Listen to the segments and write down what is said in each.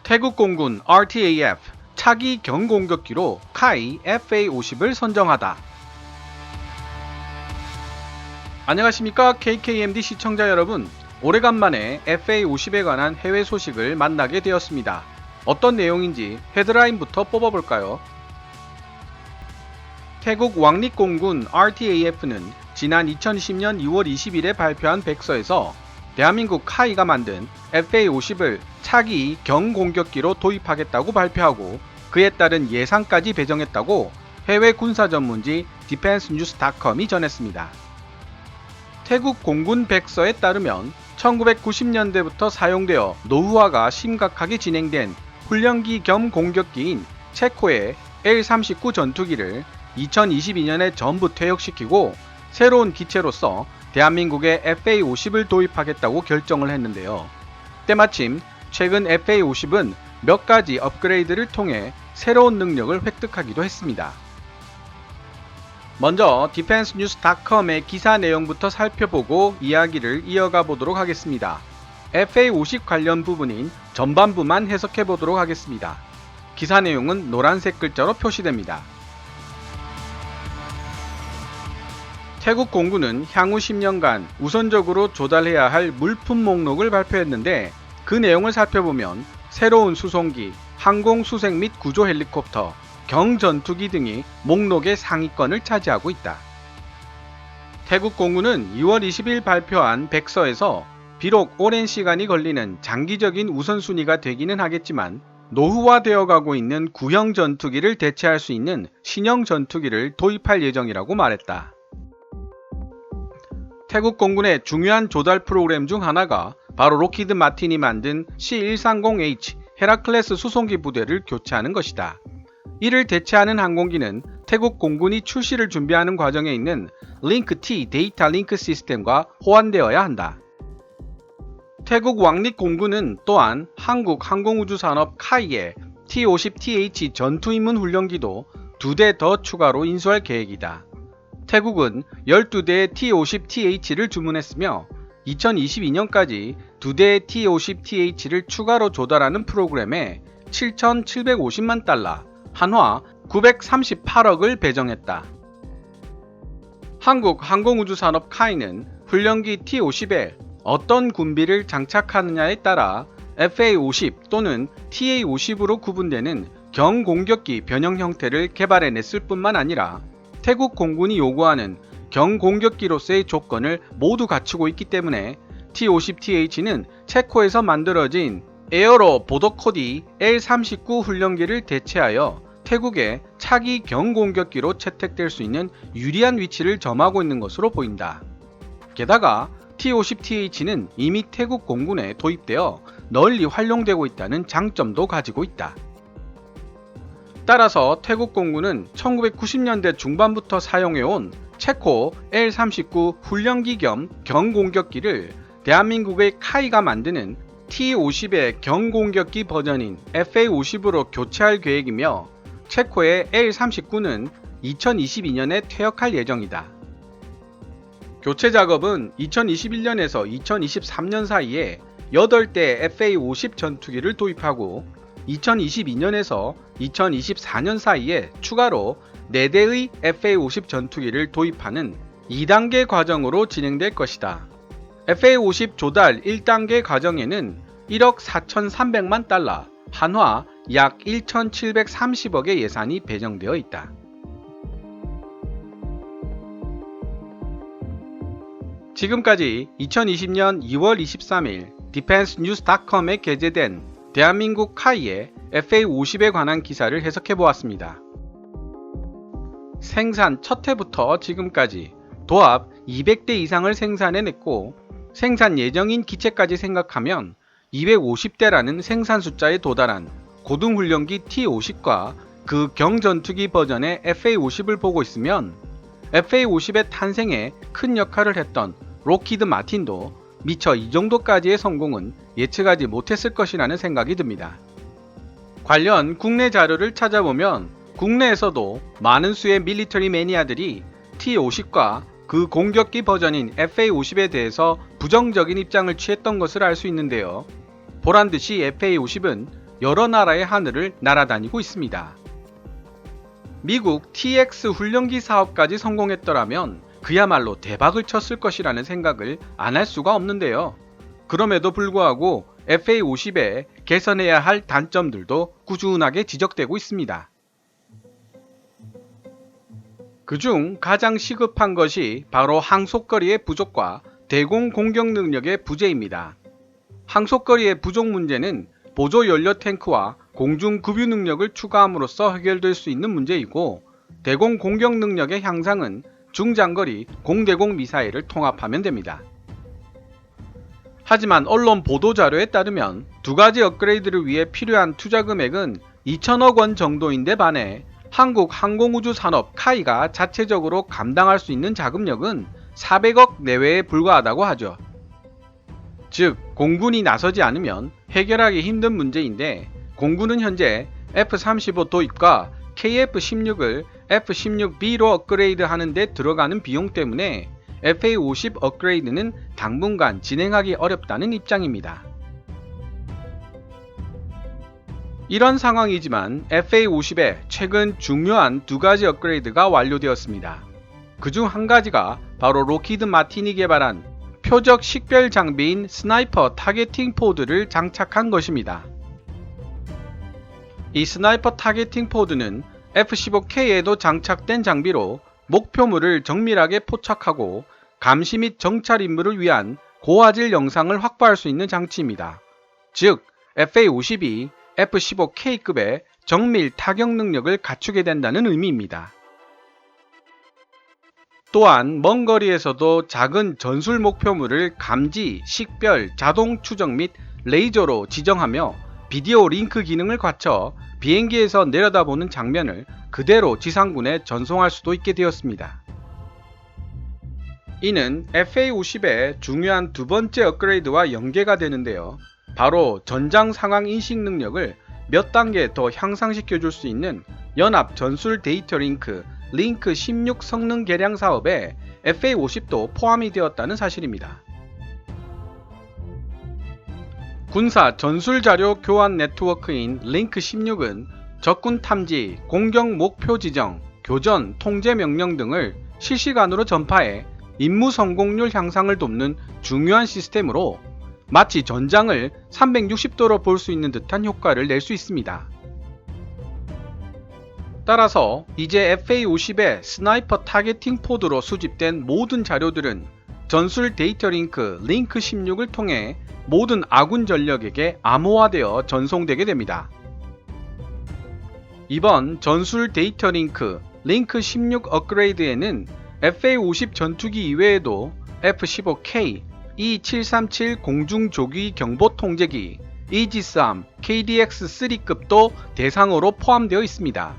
태국 공군 RTAF 차기 경공격기로 카이 FA-50을 선정하다. 안녕하십니까 KKMD 시청자 여러분, 오래간만에 FA-50에 관한 해외 소식을 만나게 되었습니다. 어떤 내용인지 헤드라인부터 뽑아볼까요? 태국 왕립공군 RTAF는 지난 2010년 2월 20일에 발표한 백서에서 대한민국 카이가 만든 FA-50을 차기 경공격기로 도입하겠다고 발표하고 그에 따른 예산까지 배정했다고 해외 군사 전문지 디펜스뉴스닷컴이 전했습니다. 태국 공군 백서에 따르면 1990년대부터 사용되어 노후화가 심각하게 진행된 훈련기 겸 공격기인 체코의 L-39 전투기를 2022년에 전부 퇴역시키고 새로운 기체로서 대한민국에 FA-50을 도입하겠다고 결정을 했는데요. 때마침 최근 FA-50은 몇 가지 업그레이드를 통해 새로운 능력을 획득하기도 했습니다. 먼저 디펜스뉴스닷컴의 기사 내용부터 살펴보고 이야기를 이어가 보도록 하겠습니다. FA-50 관련 부분인 전반부만 해석해 보도록 하겠습니다. 기사 내용은 노란색 글자로 표시됩니다. 태국 공군은 향후 10년간 우선적으로 조달해야 할 물품 목록을 발표했는데 그 내용을 살펴보면 새로운 수송기, 항공수색 및 구조 헬리콥터, 경전투기 등이 목록의 상위권을 차지하고 있다. 태국 공군은 2월 20일 발표한 백서에서 비록 오랜 시간이 걸리는 장기적인 우선순위가 되기는 하겠지만 노후화되어 가고 있는 구형 전투기를 대체할 수 있는 신형 전투기를 도입할 예정이라고 말했다. 태국 공군의 중요한 조달 프로그램 중 하나가 바로 록히드 마틴이 만든 C-130H 헤라클레스 수송기 부대를 교체하는 것이다. 이를 대체하는 항공기는 태국 공군이 출시를 준비하는 과정에 있는 링크-T 데이터 링크 시스템과 호환되어야 한다. 태국 왕립공군은 또한 한국 항공우주산업 카이의 T-50TH 전투임문 훈련기도 2대 더 추가로 인수할 계획이다. 태국은 12대의 T-50TH를 주문했으며 2022년까지 2대의 T-50TH를 추가로 조달하는 프로그램에 7,750만 달러, 한화 938억을 배정했다. 한국 항공우주산업 카이는 훈련기 T-50에 어떤 군비를 장착하느냐에 따라 FA-50 또는 TA-50으로 구분되는 경공격기 변형 형태를 개발해냈을 뿐만 아니라 태국 공군이 요구하는 경공격기로서의 조건을 모두 갖추고 있기 때문에 T-50TH는 체코에서 만들어진 에어로 보도코디 L-39 훈련기를 대체하여 태국의 차기 경공격기로 채택될 수 있는 유리한 위치를 점하고 있는 것으로 보인다. 게다가 T-50TH는 이미 태국 공군에 도입되어 널리 활용되고 있다는 장점도 가지고 있다. 따라서 태국 공군은 1990년대 중반부터 사용해온 체코 L-39 훈련기 겸 경공격기를 대한민국의 카이가 만드는 T-50의 경공격기 버전인 FA-50으로 교체할 계획이며 체코의 L-39는 2022년에 퇴역할 예정이다. 교체 작업은 2021년에서 2023년 사이에 8대 FA-50 전투기를 도입하고 2022년에서 2024년 사이에 추가로 4대의 FA-50 전투기를 도입하는 2단계 과정으로 진행될 것이다. FA-50 조달 1단계 과정에는 1억 4,300만 달러, 한화 약 1,730억의 예산이 배정되어 있다. 지금까지 2020년 2월 23일 디펜스뉴스닷컴에 게재된 대한민국 카이의 FA-50에 관한 기사를 해석해보았습니다. 생산 첫 해부터 지금까지 도합 200대 이상을 생산해냈고 생산 예정인 기체까지 생각하면 250대라는 생산 숫자에 도달한 고등훈련기 T-50과 그 경전투기 버전의 FA-50을 보고 있으면 FA-50의 탄생에 큰 역할을 했던 록히드 마틴도 미처 이 정도까지의 성공은 예측하지 못했을 것이라는 생각이 듭니다. 관련 국내 자료를 찾아보면 국내에서도 많은 수의 밀리터리 매니아들이 T-50과 그 공격기 버전인 FA-50에 대해서 부정적인 입장을 취했던 것을 알 수 있는데요. 보란듯이 FA-50은 여러 나라의 하늘을 날아다니고 있습니다. 미국 TX 훈련기 사업까지 성공했더라면 그야말로 대박을 쳤을 것이라는 생각을 안 할 수가 없는데요. 그럼에도 불구하고 FA-50에 개선해야 할 단점들도 꾸준하게 지적되고 있습니다. 그중 가장 시급한 것이 바로 항속거리의 부족과 대공 공격 능력의 부재입니다. 항속거리의 부족 문제는 보조 연료 탱크와 공중 급유 능력을 추가함으로써 해결될 수 있는 문제이고, 대공 공격 능력의 향상은 중장거리 공대공 미사일을 통합하면 됩니다. 하지만 언론 보도자료에 따르면 두 가지 업그레이드를 위해 필요한 투자 금액은 2천억 원 정도인데 반해 한국 항공우주 산업 카이가 자체적으로 감당할 수 있는 자금력은 400억 내외에 불과하다고 하죠. 즉, 공군이 나서지 않으면 해결하기 힘든 문제인데, 공군은 현재 F-35 도입과 KF-16을 F-16B로 업그레이드 하는 데 들어가는 비용 때문에 FA-50 업그레이드는 당분간 진행하기 어렵다는 입장입니다. 이런 상황이지만 FA-50의 최근 중요한 두 가지 업그레이드가 완료되었습니다. 그중 한 가지가 바로 록히드 마틴이 개발한 표적 식별 장비인 스나이퍼 타겟팅 포드를 장착한 것입니다. 이 스나이퍼 타겟팅 포드는 F-15K에도 장착된 장비로 목표물을 정밀하게 포착하고 감시 및 정찰 임무를 위한 고화질 영상을 확보할 수 있는 장치입니다. 즉, FA-50이 F-15K급의 정밀 타격 능력을 갖추게 된다는 의미입니다. 또한 먼 거리에서도 작은 전술 목표물을 감지, 식별, 자동 추적 및 레이저로 지정하며 비디오 링크 기능을 갖춰 비행기에서 내려다보는 장면을 그대로 지상군에 전송할 수도 있게 되었습니다. 이는 FA-50의 중요한 두 번째 업그레이드와 연계가 되는데요. 바로 전장 상황 인식 능력을 몇 단계 더 향상시켜 줄 수 있는 연합 전술 데이터 링크 16 성능 개량 사업에 FA-50도 포함이 되었다는 사실입니다. 군사 전술 자료 교환 네트워크인 링크 16은 적군 탐지, 공격 목표 지정, 교전, 통제 명령 등을 실시간으로 전파해 임무 성공률 향상을 돕는 중요한 시스템으로 마치 전장을 360도로 볼 수 있는 듯한 효과를 낼 수 있습니다. 따라서 이제 FA-50의 스나이퍼 타겟팅 포드로 수집된 모든 자료들은 전술 데이터 링크 16을 통해 모든 아군 전력에게 암호화되어 전송되게 됩니다. 이번 전술 데이터 링크 16 업그레이드에는 FA-50 전투기 이외에도 F-15K, E-737 공중조기 경보통제기, 이지스함, KDX-3급도 대상으로 포함되어 있습니다.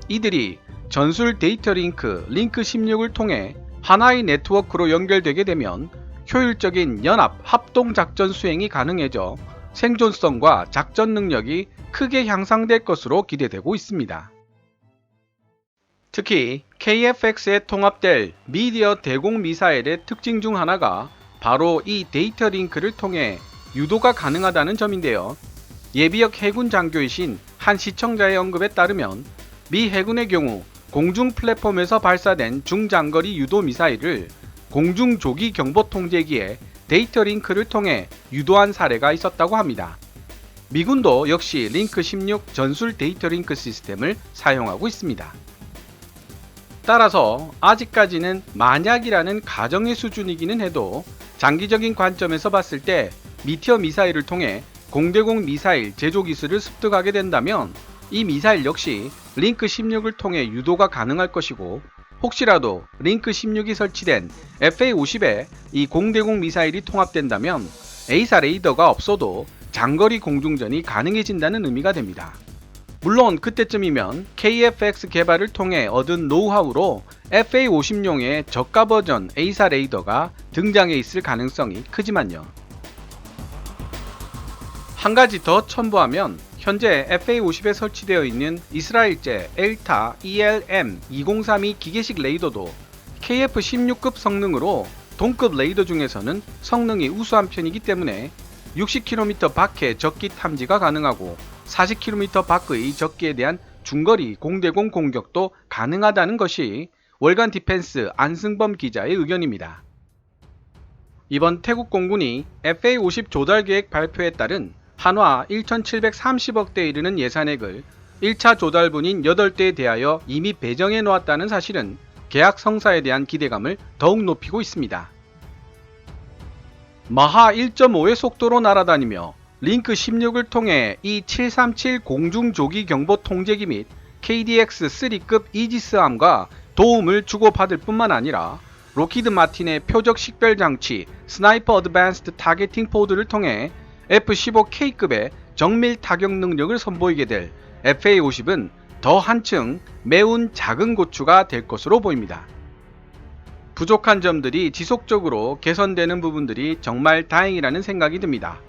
이들이 전술 데이터 링크 16을 통해 하나의 네트워크로 연결되게 되면 효율적인 연합 합동 작전 수행이 가능해져 생존성과 작전 능력이 크게 향상될 것으로 기대되고 있습니다. 특히 KF-X에 통합될 미디어 대공 미사일의 특징 중 하나가 바로 이 데이터 링크를 통해 유도가 가능하다는 점인데요. 예비역 해군 장교이신 한 시청자의 언급에 따르면 미 해군의 경우 공중 플랫폼에서 발사된 중장거리 유도 미사일을 공중 조기 경보 통제기에 데이터 링크를 통해 유도한 사례가 있었다고 합니다. 미군도 역시 링크 16 전술 데이터 링크 시스템을 사용하고 있습니다. 따라서 아직까지는 만약이라는 가정의 수준이기는 해도 장기적인 관점에서 봤을 때 미티어 미사일을 통해 공대공 미사일 제조 기술을 습득하게 된다면 이 미사일 역시 링크 16을 통해 유도가 가능할 것이고, 혹시라도 링크 16이 설치된 FA-50에 이 공대공 미사일이 통합된다면 A사 레이더가 없어도 장거리 공중전이 가능해진다는 의미가 됩니다. 물론 그때쯤이면 KF-X 개발을 통해 얻은 노하우로 FA-50용의 저가 버전 A사 레이더가 등장해 있을 가능성이 크지만요. 한 가지 더 첨부하면 현재 FA-50에 설치되어 있는 이스라엘제 엘타 ELM-2032 기계식 레이더도 KF-16급 성능으로 동급 레이더 중에서는 성능이 우수한 편이기 때문에 60km 밖의 적기 탐지가 가능하고 40km 밖의 적기에 대한 중거리 공대공 공격도 가능하다는 것이 월간 디펜스 안승범 기자의 의견입니다. 이번 태국 공군이 FA-50 조달 계획 발표에 따른 한화 1,730억대에 이르는 예산액을 1차 조달분인 8대에 대하여 이미 배정해 놓았다는 사실은 계약 성사에 대한 기대감을 더욱 높이고 있습니다. 마하 1.5의 속도로 날아다니며 링크 16을 통해 E737 공중조기 경보 통제기 및 KDX-3급 이지스함과 도움을 주고받을 뿐만 아니라 록히드 마틴의 표적 식별 장치 스나이퍼 어드밴스드 타겟팅 포드를 통해 F-15K급의 정밀 타격 능력을 선보이게 될 FA-50은 더 한층 매운 작은 고추가 될 것으로 보입니다. 부족한 점들이 지속적으로 개선되는 부분들이 정말 다행이라는 생각이 듭니다.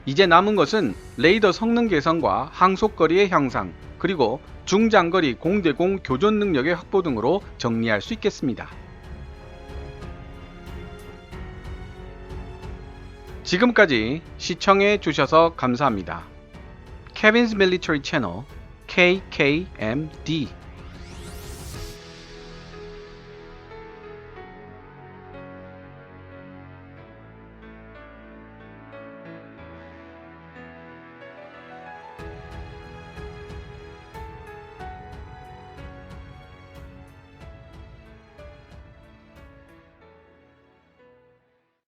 이제 남은 것은 레이더 성능 개선과 항속거리의 향상, 그리고 중장거리 공대공 교전 능력의 확보 등으로 정리할 수 있겠습니다. 지금까지 시청해 주셔서 감사합니다. Kevin's Military Channel KKMD